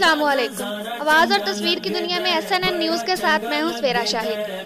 अस्सलाम वालेकुम। आवाज़ और तस्वीर की दुनिया में SNN न्यूज़ के साथ मैं हूँ सेवारा शाहिद।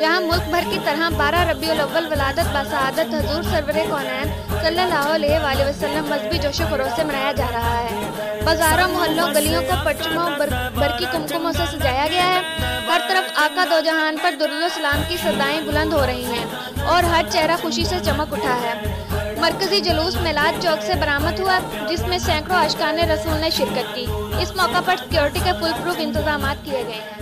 जहाँ मुल्क भर की तरह 12 रबीउल अव्वल वलादत बसादत हजूर सरवरे कौनैन सल्लल्लाहु अलैहि वसल्लम मजहबी जोशो खरोश से मनाया जा रहा है। बाजारों, मोहल्लों, गलियों को परचमों बरकी कुमकुमों से सजाया गया है। हर तरफ आका दो जहान पर दुरूद सलाम की सदाएं बुलंद हो रही हैं और हर चेहरा खुशी से चमक उठा है। मरकजी जलूस मेलाद चौक से बरामद हुआ, जिसमें सैकड़ों आशिकाने रसूल ने शिरकत की। इस मौका पर सिक्योरिटी के फुल प्रूफ इंतजाम किए गए हैं।